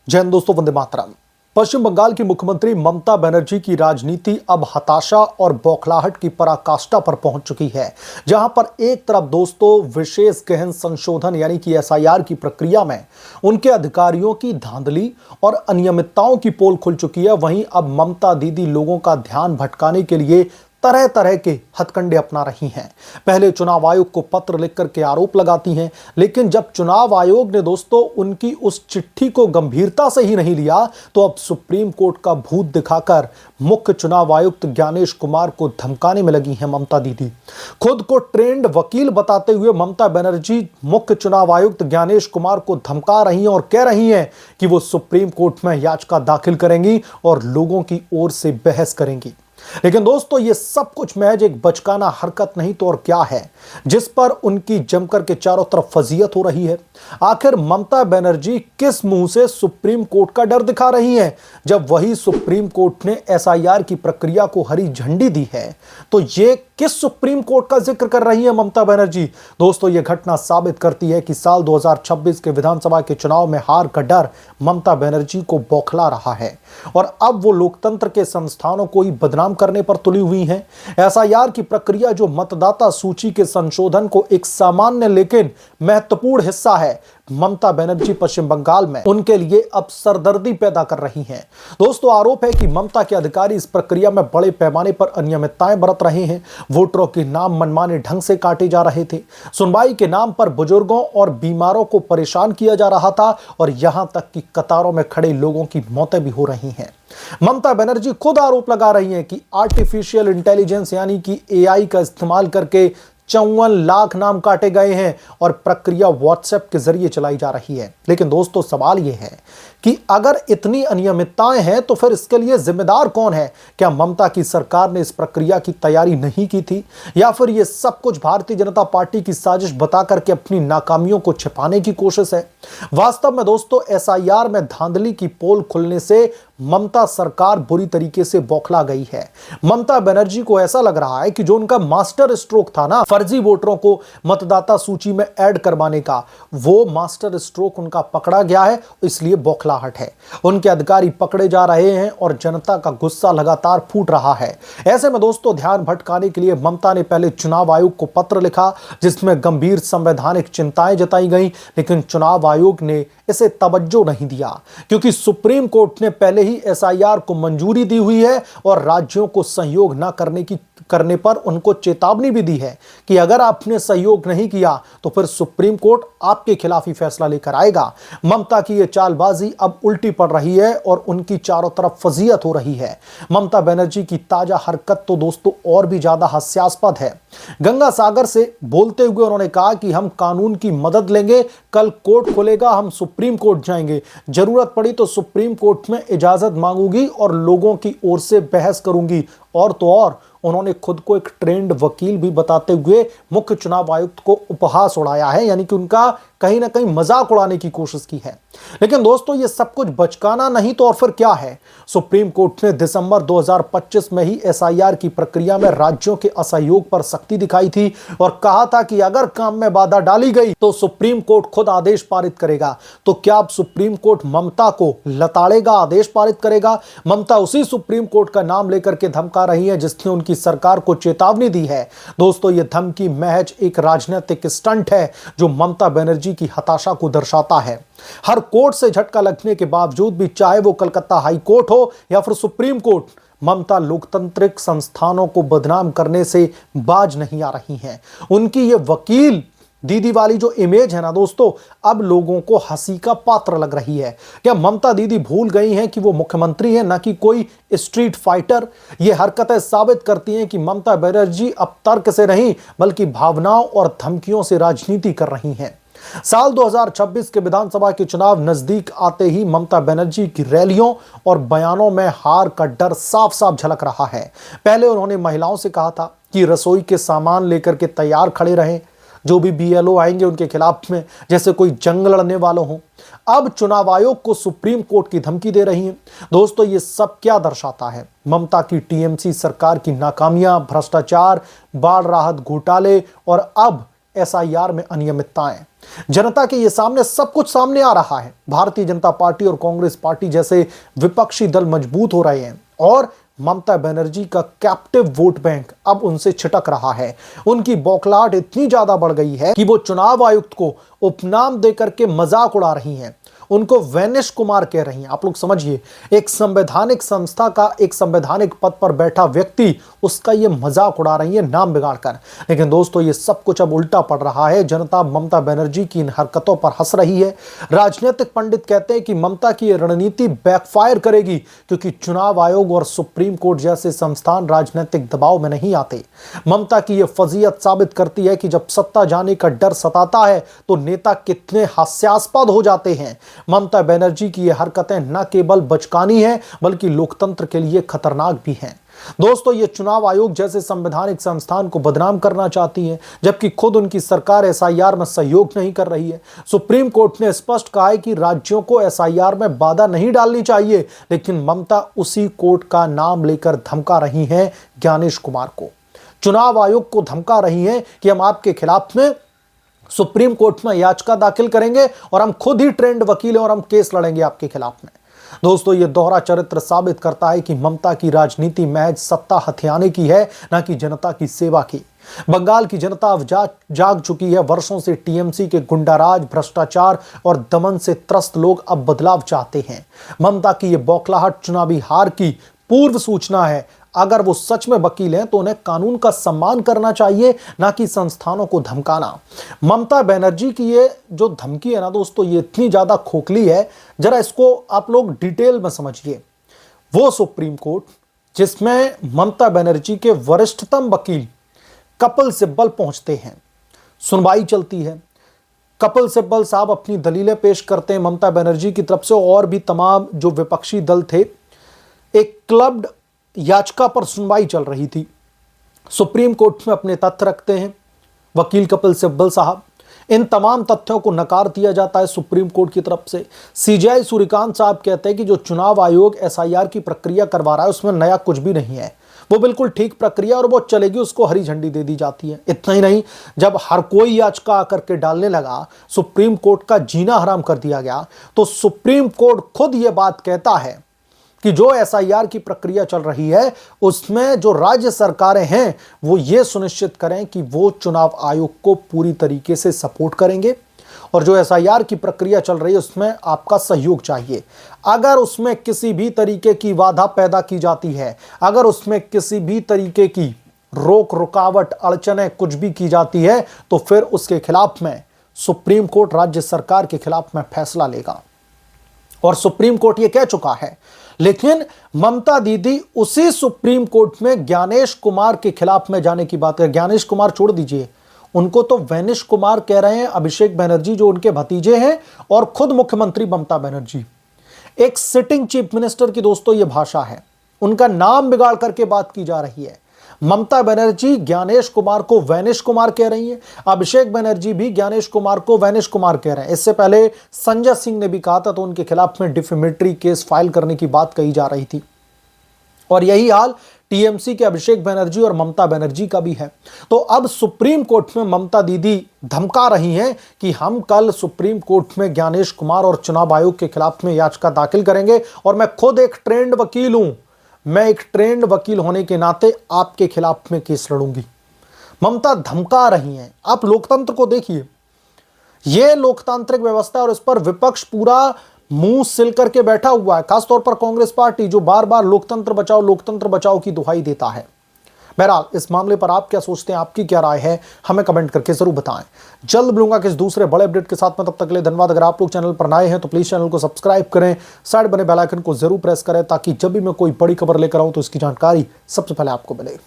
जय हिंद दोस्तों, वंदे मातरम। पश्चिम बंगाल की मुख्यमंत्री ममता बनर्जी की राजनीति अब हताशा और बौखलाहट की पराकाष्ठा पर पहुंच चुकी है, जहां पर एक तरफ दोस्तों विशेष गहन संशोधन यानी कि एसआईआर की प्रक्रिया में उनके अधिकारियों की धांधली और अनियमितताओं की पोल खुल चुकी है, वहीं अब ममता दीदी लोगों का ध्यान भटकाने के लिए तरह तरह के हथकंडे अपना रही हैं। पहले चुनाव आयोग को पत्र लिख करके आरोप लगाती हैं, लेकिन जब चुनाव आयोग ने दोस्तों उनकी उस चिट्ठी को गंभीरता से ही नहीं लिया, तो अब सुप्रीम कोर्ट का भूत दिखाकर मुख्य चुनाव आयुक्त ज्ञानेश कुमार को धमकाने में लगी हैं ममता दीदी। खुद को ट्रेंड वकील बताते हुए ममता बनर्जी मुख्य चुनाव आयुक्त ज्ञानेश कुमार को धमका रही हैं और कह रही हैं कि वो सुप्रीम कोर्ट में याचिका दाखिल करेंगी और लोगों की ओर से बहस करेंगी। लेकिन दोस्तों ये सब कुछ महज एक बचकाना हरकत नहीं तो और क्या है, जिस पर उनकी जमकर के चारों तरफ फजीयत हो रही है। आखिर ममता बनर्जी किस मुंह से सुप्रीम कोर्ट का डर दिखा रही हैं, जब वही सुप्रीम कोर्ट ने एसआईआर की प्रक्रिया को हरी झंडी दी है। तो ये किस सुप्रीम कोर्ट का जिक्र कर रही है ममता बनर्जी? दोस्तों ये घटना साबित करती है कि साल 2026 के विधानसभा के चुनाव में हार का डर ममता बनर्जी को बौखला रहा है और अब वो लोकतंत्र के संस्थानों को ही बदनाम करने पर तुली हुई हैं। एसआईआर की प्रक्रिया जो मतदाता सूची के संशोधन को एक सामान्य लेकिन महत्वपूर्ण हिस्सा है, ममता बनर्जी पश्चिम बंगाल में उनके लिए अब सरदर्दी पैदा कर रही हैं। दोस्तों आरोप है कि ममता के अधिकारी इस प्रक्रिया में बड़े पैमाने पर अनियमितताएं बरत रहे हैं। वोटरों के नाम मनमाने ढंग से काटे जा रहे थे, सुनवाई के नाम पर बुजुर्गों और बीमारों को परेशान किया जा रहा था और यहां तक कि कतारों में खड़े लोगों की मौतें भी हो रही हैं। ममता बनर्जी खुद आरोप लगा रही हैं कि आर्टिफिशियल इंटेलिजेंस यानी कि एआई का इस्तेमाल करके 54 लाख नाम काटे गए हैं और प्रक्रिया व्हाट्सएप के जरिए चलाई जा रही है। लेकिन दोस्तों सवाल यह है कि अगर इतनी अनियमितताएं हैं तो फिर इसके लिए जिम्मेदार कौन है? क्या ममता की सरकार ने इस प्रक्रिया की तैयारी नहीं की थी, या फिर यह सब कुछ भारतीय जनता पार्टी की साजिश बता करके अपनी नाकामियों को छिपाने की कोशिश है? वास्तव में दोस्तों एसआईआर में धांधली की पोल खुलने से ममता सरकार बुरी तरीके से बौखला गई है। ममता बनर्जी को ऐसा लग रहा है कि जो उनका मास्टर स्ट्रोक था ना, फर्जी वोटरों को मतदाता सूची में ऐड करवाने का, वो मास्टर स्ट्रोक उनका पकड़ा गया है, इसलिए बौखलाहट है। उनके अधिकारी पकड़े जा रहे हैं और जनता का गुस्सा लगातार फूट रहा है। ऐसे में दोस्तों ध्यान भटकाने के लिए ममता ने पहले चुनाव आयोग को पत्र लिखा, जिसमें गंभीर संवैधानिक चिंताएं जताई गई, लेकिन चुनाव आयोग ने इसे तवज्जो नहीं दिया, क्योंकि सुप्रीम कोर्ट ने पहले ही एसआईआर को मंजूरी दी हुई है और राज्यों को सहयोग न करने पर उनको चेतावनी भी दी है कि अगर आपने सहयोग नहीं किया तो फिर सुप्रीम कोर्ट आपके खिलाफ ही फैसला लेकर आएगा। ममता की यह चालबाजी अब उल्टी पड़ रही है और उनकी चारों तरफ फजीयत हो रही है। ममता बनर्जी की ताजा हरकत तो दोस्तों और भी ज्यादा हास्यास्पद है। गंगा सागर से बोलते हुए उन्होंने कहा कि हम कानून की मदद लेंगे, कल कोर्ट खुलेगा, हम सुप्रीम कोर्ट जाएंगे, जरूरत पड़ी तो सुप्रीम कोर्ट में इजाजत मांगूंगी और लोगों की ओर से बहस करूंगी। और तो और उन्होंने खुद को एक ट्रेंड वकील भी बताते हुए मुख्य चुनाव आयुक्त को उपहास उड़ाया है, यानी कि उनका कहीं ना कहीं मजाक उड़ाने की कोशिश की है। लेकिन दोस्तों ये सब कुछ बचकाना नहीं तो और फिर क्या है? सुप्रीम कोर्ट ने दिसंबर 2025 में ही एसआईआर की प्रक्रिया में राज्यों के असहयोग पर सख्ती दिखाई थी और कहा था कि अगर काम में बाधा डाली गई तो सुप्रीम कोर्ट खुद आदेश पारित करेगा। तो क्या अब सुप्रीम कोर्ट ममता को लताड़ेगा, आदेश पारित करेगा? ममता उसी सुप्रीम कोर्ट का नाम लेकर के धमका रही है जिसने उनकी सरकार को चेतावनी दी है। दोस्तों ये धमकी महज एक राजनीतिक स्टंट है जो ममता बनर्जी की हताशा को दर्शाता है। हर कोर्ट से झटका लगने के बावजूद भी, चाहे वो कलकत्ता हाई कोर्ट हो या फिर सुप्रीम कोर्ट, ममता लोकतांत्रिक संस्थानों को बदनाम करने से बाज नहीं आ रही हैं। उनकी ये वकील दीदी वाली जो इमेज है ना दोस्तों, अब लोगों को हंसी का पात्र लग रही है। क्या ममता दीदी भूल गई हैं कि वो मुख्यमंत्री हैं, ना कि कोई स्ट्रीट फाइटर? ये हरकतें साबित करती हैं कि ममता बनर्जी अब तर्क से नहीं बल्कि भावनाओं और धमकियों से राजनीति कर रही हैं। साल 2026 के विधानसभा के चुनाव नजदीक आते ही ममता बनर्जी की रैलियों और बयानों में हार का डर साफ साफ झलक रहा है। पहले उन्होंने महिलाओं से कहा था कि रसोई के सामान लेकर के तैयार खड़े रहें, जो भी बीएलओ आएंगे उनके खिलाफ में जैसे कोई जंग लड़ने वालों हो। अब चुनाव आयोग को सुप्रीम कोर्ट की धमकी दे रही हैं। दोस्तों ये सब क्या दर्शाता है? ममता की टीएमसी सरकार की नाकामियां, भ्रष्टाचार, बाढ़ राहत घोटाले और अब एसआईआर में अनियमितताएं। जनता के ये सामने सब कुछ सामने आ रहा है। भारतीय जनता पार्टी और कांग्रेस पार्टी जैसे विपक्षी दल मजबूत हो रहे हैं और ममता बनर्जी का कैप्टिव वोट बैंक अब उनसे छिटक रहा है। उनकी बौखलाहट इतनी ज्यादा बढ़ गई है कि वो चुनाव आयुक्त को उपनाम देकर के मजाक उड़ा रही हैं, उनको वैनिश कुमार कह रही हैं। आप लोग समझिए, एक संवैधानिक संस्था का एक संवैधानिक पद पर बैठा व्यक्ति, उसका ये मजाक उड़ा रही है नाम बिगाड़कर। लेकिन दोस्तों, ये सब कुछ अब उल्टा पड़ रहा है। जनता ममता बनर्जी की इन हरकतों पर हंस रही है। राजनीतिक पंडित कहते हैं कि ममता की ये रणनीति बैकफायर करेगी, क्योंकि चुनाव आयोग और सुप्रीम कोर्ट जैसे संस्थान राजनीतिक दबाव में नहीं आते। ममता की यह फजीयत साबित करती है कि जब सत्ता जाने का डर सताता है तो नेता कितने हास्यास्पद हो जाते हैं। ममता बनर्जी की ये हरकतें न केवल बचकानी हैं, बल्कि लोकतंत्र के लिए खतरनाक भी हैं। दोस्तों, ये चुनाव आयोग जैसे संवैधानिक संस्थान को बदनाम करना चाहती है, जबकि खुद उनकी सरकार एसआईआर में सहयोग नहीं कर रही है। सुप्रीम कोर्ट ने स्पष्ट कहा है कि राज्यों को एसआईआर में बाधा नहीं डालनी चाहिए, लेकिन ममता उसी कोर्ट का नाम लेकर धमका रही हैं ज्ञानेश कुमार को। चुनाव आयोग को धमका रही हैं कि हम आपके खिलाफ में सुप्रीम कोर्ट में याचिका दाखिल करेंगे और हम खुद ही ट्रेंड वकील हैं और हम केस लड़ेंगे आपके खिलाफ में। दोस्तों, यह दोहरा चरित्र साबित करता है कि ममता की राजनीति महज सत्ता हथियाने की है, न कि जनता की सेवा की। बंगाल की जनता अब जाग चुकी है। वर्षों से टीएमसी के गुंडाराज, भ्रष्टाचार और दमन से त्रस्त लोग अब बदलाव चाहते हैं। ममता की यह बौखलाहट चुनावी हार की पूर्व सूचना है। अगर वो सच में वकील हैं तो उन्हें कानून का सम्मान करना चाहिए, ना कि संस्थानों को धमकाना। ममता बनर्जी की ये जो धमकी है ना दोस्तों, ये इतनी ज्यादा खोखली है। जरा इसको आप लोग डिटेल में समझिए। वो सुप्रीम कोर्ट जिसमें ममता बनर्जी के वरिष्ठतम वकील कपिल सिब्बल पहुंचते हैं, सुनवाई चलती है। कपिल सिब्बल साहब अपनी दलीलें पेश करते हैं ममता बनर्जी की तरफ से, और भी तमाम जो विपक्षी दल थे। एक क्लब्ड याचिका पर सुनवाई चल रही थी। सुप्रीम कोर्ट में अपने तथ्य रखते हैं वकील कपिल सिब्बल साहब। इन तमाम तथ्यों को नकार दिया जाता है सुप्रीम कोर्ट की तरफ से। सीजेआई सूर्यकांत साहब कहते हैं कि जो चुनाव आयोग एसआईआर की प्रक्रिया करवा रहा है उसमें नया कुछ भी नहीं है, वो बिल्कुल ठीक प्रक्रिया और वो चलेगी, उसको हरी झंडी दे दी जाती है। इतना ही नहीं, जब हर कोई याचिका आकर के डालने लगा, सुप्रीम कोर्ट का जीना हराम कर दिया गया, तो सुप्रीम कोर्ट खुद ये बात कहता है कि जो एसआईआर की प्रक्रिया चल रही है उसमें जो राज्य सरकारें हैं वो ये सुनिश्चित करें कि वो चुनाव आयोग को पूरी तरीके से सपोर्ट करेंगे, और जो एसआईआर की प्रक्रिया चल रही है उसमें आपका सहयोग चाहिए। अगर उसमें किसी भी तरीके की बाधा पैदा की जाती है, अगर उसमें किसी भी तरीके की रोक रुकावट अड़चनें कुछ भी की जाती है, तो फिर उसके खिलाफ में सुप्रीम कोर्ट राज्य सरकार के खिलाफ में फैसला लेगा, और सुप्रीम कोर्ट ये कह चुका है। लेकिन ममता दीदी उसी सुप्रीम कोर्ट में ज्ञानेश कुमार के खिलाफ में जाने की बात है। ज्ञानेश कुमार छोड़ दीजिए, उनको तो वैनिश कुमार कह रहे हैं अभिषेक बनर्जी, जो उनके भतीजे हैं, और खुद मुख्यमंत्री ममता बनर्जी। एक सिटिंग चीफ मिनिस्टर की दोस्तों ये भाषा है, उनका नाम बिगाड़ करके बात की जा रही है। ममता बनर्जी ज्ञानेश कुमार को वैनिश कुमार कह रही हैं, अभिषेक बनर्जी भी ज्ञानेश कुमार को वैनिश कुमार कह रहे हैं। इससे पहले संजय सिंह ने भी कहा था, तो उनके खिलाफ में डिफेमेटरी केस फाइल करने की बात कही जा रही थी। और यही हाल टीएमसी के अभिषेक बनर्जी और ममता बनर्जी का भी है। तो अब सुप्रीम कोर्ट में ममता दीदी धमका रही हैं कि हम कल सुप्रीम कोर्ट में ज्ञानेश कुमार और चुनाव आयोग के खिलाफ में याचिका दाखिल करेंगे, और मैं खुद एक ट्रेंड वकील हूं, मैं एक ट्रेंड वकील होने के नाते आपके खिलाफ में केस लड़ूंगी। ममता धमका रही हैं। आप लोकतंत्र को देखिए, यह लोकतांत्रिक व्यवस्था, और इस पर विपक्ष पूरा मुंह सिल करके बैठा हुआ है, खासतौर पर कांग्रेस पार्टी जो बार बार लोकतंत्र बचाओ की दुहाई देता है। बहरहाल, इस मामले पर आप क्या सोचते हैं, आपकी क्या राय है, हमें कमेंट करके जरूर बताएं। जल्द मिलूंगा किस दूसरे बड़े अपडेट के साथ में, तब तक के लिए धन्यवाद। अगर आप लोग चैनल पर नए हैं तो प्लीज चैनल को सब्सक्राइब करें, साइड बने बेल आइकन को जरूर प्रेस करें, ताकि जब भी मैं कोई बड़ी खबर लेकर आऊं तो इसकी जानकारी सबसे पहले आपको मिले।